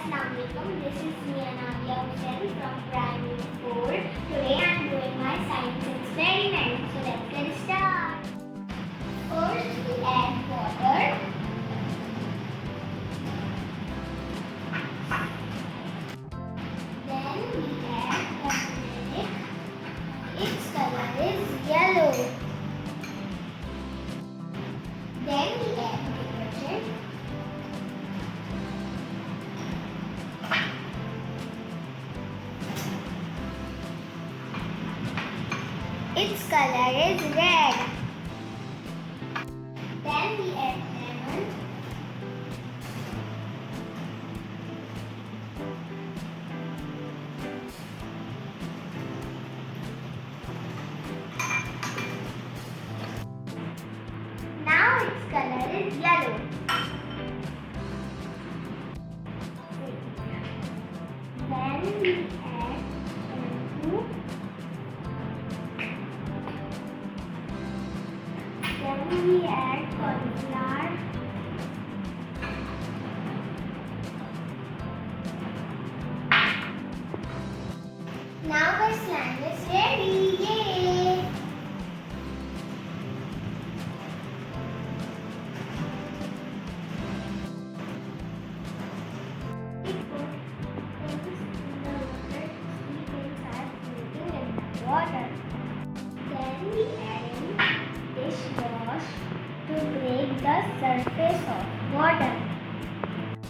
Assalamualaikum. This is me Anadia Hussain from Primary 4. Today I am doing my science experiment. So let's get started. First we add water. Then we add turmeric. Its color is yellow. Then we add detergent. Its color is red. Then we add lemon. Now its color is yellow. Then we add shampoo. Then we add corn flour. Now our slime is ready. Yay! We put things in the water to see things are floating in the water. Then we add in dishwash to break the surface of water.